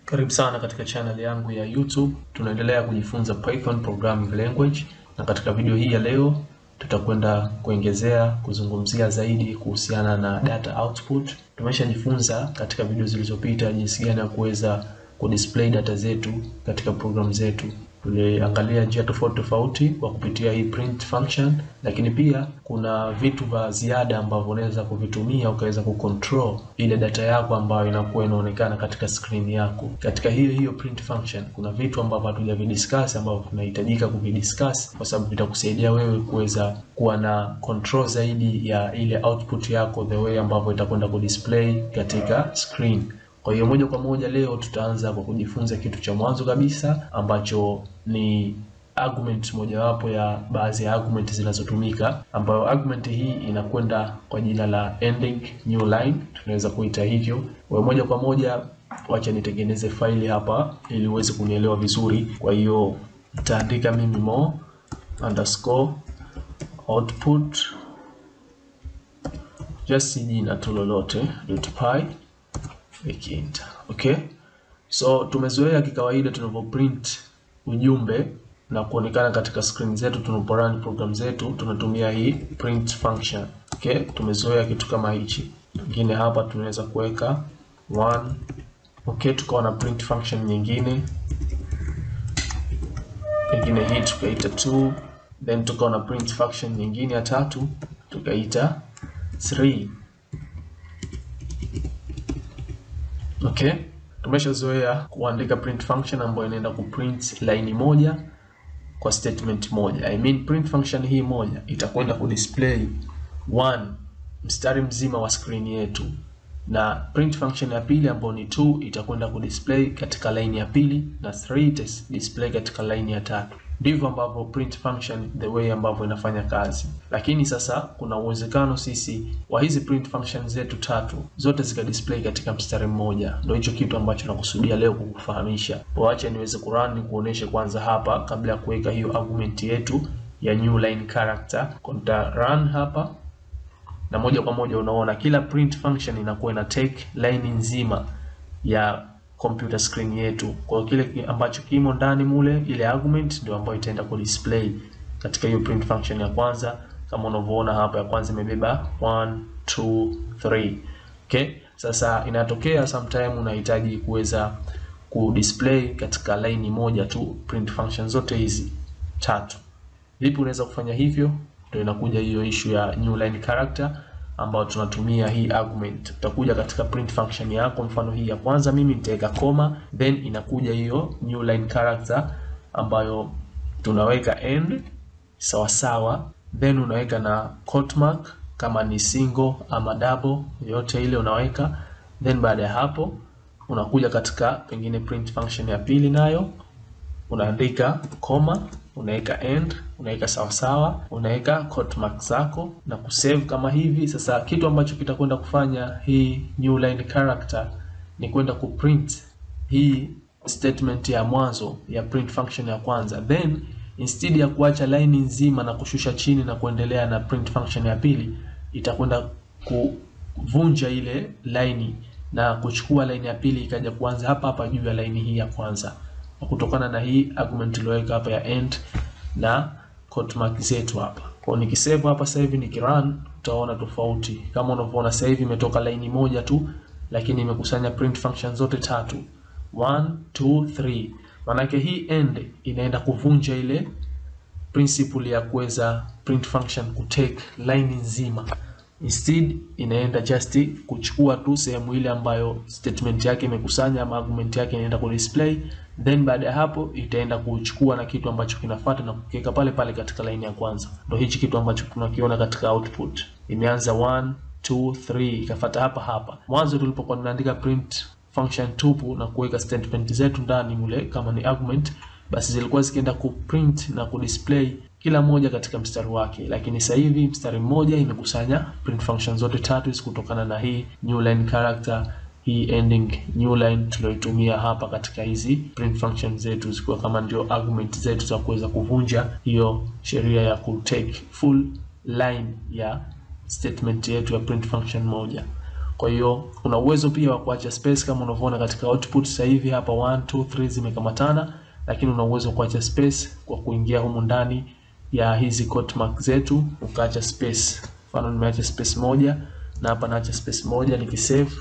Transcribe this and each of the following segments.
Karibu sana katika channel yangu ya YouTube. Tunaendelea kujifunza Python programming language, na katika video hii ya leo tutakwenda kuzungumzia zaidi kuhusiana na data output. Tumeshajifunza katika video zilizopita jinsi gani ya kuweza kudisplay data zetu katika program zetu. Tuliangalia njia tofauti kwa kupitia hii print function, lakini pia kuna vitu vya ziada ambavyo unaweza kuvitumia ukaweza kucontrol ile data yako ambayo inakuwa inaonekana katika screen yako. Katika hiyo print function kuna vitu ambavyo hatujavidiscuss ambavyo tunahitajika kuvidiscuss kwa sababu vitakusaidia wewe kuweza kuwa na control zaidi ya ile output yako, the way ambavyo itakwenda kudisplay katika screen. Kwa hiyo moja kwa moja leo tutaanza kwa kujifunza kitu cha mwanzo kabisa ambacho ni argument, mojawapo ya baadhi ya argument zinazotumika, ambayo argument hii inakwenda kwa jina la ending Newline, tunaweza kuita hivyo. Kwa moja kwa moja wacha nitengeneze faili hapa ili uweze kunielewa vizuri. Kwa hiyo nitaandika mimi mo_output just jina tu lolote .py. Okay, so tumezoea kikawaida tunavyoprint ujumbe na kuonekana katika screen zetu tunaporun program zetu tunatumia hii print function. Okay, tumezoea kitu kama hichi. Nyingine hapa tunaweza kuweka 1. Okay, tukawa na print function nyingine hii tukaita 2, then tukawa na print function nyingine ya 3 tukaita 3. Okay, tumeshazoea kuandika print function ambayo inaenda kuprint line moja kwa statement moja. I mean print function hii moja itakwenda kudisplay mstari mzima wa screen yetu, na print function ya pili ambayo ni 2 itakwenda kudisplay katika line ya pili, na 3 itadisplay katika line ya tatu. Ndivyo ambavyo print function the way ambavyo inafanya kazi. Lakini sasa kuna uwezekano sisi wa hizi print function zetu tatu zote zika display katika mstari mmoja. Ndio hicho kitu ambacho nakusudia leo kukufahamisha. Waache niweze kurun kuonesha kwanza hapa kabla ya kuweka hiyo argument yetu ya new line character. Konta run hapa, na moja kwa moja unaona kila print function inakuwa ina take line nzima ya computer screen yetu. Kwa kile ambacho kimo ndani mule, ile argument ndio ambayo itaenda ku display katika hiyo print function ya kwanza. Kama unavyoona hapa, ya kwanza imebeba 1 2 3. Okay, sasa inatokea sometime unahitaji kuweza ku display katika line moja tu print function zote hizi tatu. Vipi unaweza kufanya hivyo? Ndio inakuja hiyo issue ya new line character ambao tunatumia hii argument. Utakuja katika print function yako, mfano hii ya kwanza mimi nitaweka comma, then inakuja hiyo new line character ambayo tunaweka end sawa, then unaweka na quote mark kama ni single ama double, yote ile unaweka. Then baada ya hapo unakuja katika pengine print function ya pili, nayo unaandika comma, unaweka end, unaweka sawa, unaweka quote mark zako na kusave kama hivi. Sasa kitu ambacho kitakwenda kufanya hii new line character ni kwenda kuprint hii statement ya mwanzo ya print function ya kwanza, then instead ya kuacha line nzima na kushusha chini na kuendelea na print function ya pili, itakwenda kuvunja ile line na kuchukua line ya pili ikaja kuanza hapa juu ya line hii ya kwanza, kutokana na hii argument iliyoweka hapa ya end na quote mark zetu hapa. Kwa nikisave hapa sasa hivi nikirun, utaona tofauti. Kama unavyoona sasa hivi imetoka line moja tu, lakini imekusanya print function zote tatu 1 2 3. Maana yake hii end inaenda kuvunja ile principle ya kuweza print function kutake line nzima. Instead inaenda just kuchukua tu sehemu ile ambayo statement yake imekusanya ama argument yake inaenda ku display, then baada ya hapo itaenda kuchukua na kitu ambacho kinafuata na kukiweka pale pale katika line ya kwanza. Ndio hichi kitu ambacho tunakiona katika output. Imeanza 1 2 3 ikafuata hapa. Mwanzo tulipokuwa tunaandika print function tupu na kuweka statement zetu ndani mule kama ni argument, basi zilikuwa zikienda kuprint na kudisplay kila moja katika mstari wake. Lakini sasa hivi mstari mmoja imekusanya print function zote tatu kutokana na hii new line character, hii ending new line tuliyotumia hapa katika hizi print function zetu, zikiwa kama ndio argument zetu za kuweza kuvunja hiyo sheria ya ku take full line ya statement yetu ya print function moja. Kwa hiyo una uwezo pia wa kuacha space kama unavyoona katika output sasa hivi hapa 1 2 3 zimekamatana, lakini una uwezo wa kuacha space kwa kuingia humu ndani ya hizi quote mark zetu ukaacha space. Mfano nimeacha space moja na hapa naacha space moja, nikisave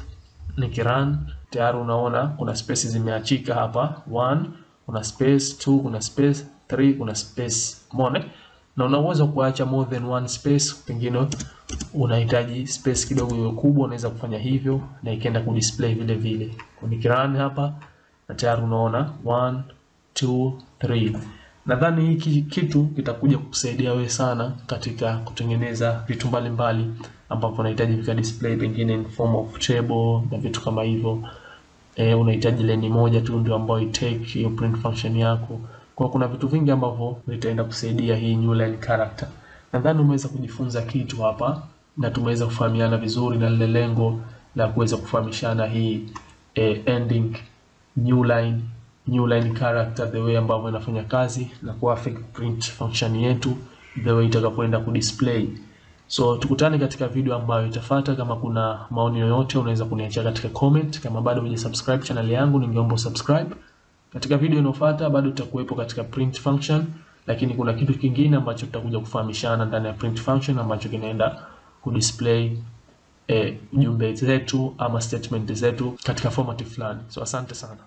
nikirun tayari unaona kuna space zimeachika hapa. 1 kuna space, 2 kuna space, 3 kuna space. Umeona? Na una uwezo kuacha more than one space, pengine unahitaji space kidogo iwe kubwa, unaweza kufanya hivyo na ikaenda ku display vile vile. Kwa nikirun hapa na tayari unaona 1 2 3. Nadhani hiki kitu kitakuja kukusaidia wewe sana katika kutengeneza vitu mbalimbali ambapo unahitaji vika display pengine in form of table na vitu kama hivyo. Unahitaji line moja tu ndio ambayo itake hiyo print function yako. Kwa kuna vitu vingi ambavyo vitaenda kusaidia hii Newline character. Nadhani umeweza kujifunza kitu hapa na tumeweza kufahamiana vizuri na lile lengo la kuweza kufahamishana hii ending Newline character, the way ambavyo inafanya kazi na ku affect print function yetu the way itakapoenda ku display. So tukutane katika video ambayo itafuata. Kama kuna maoni yoyote unaweza kuniachia katika comment. Kama bado hujasubscribe channel yangu ningeomba subscribe. Katika video inayofuata bado tutakuwepo katika print function, lakini kuna kitu kingine ambacho tutakuja kufahamishana ndani ya print function ambacho kinaenda ku display jumbe zetu ama statement zetu katika format fulani. So asante sana.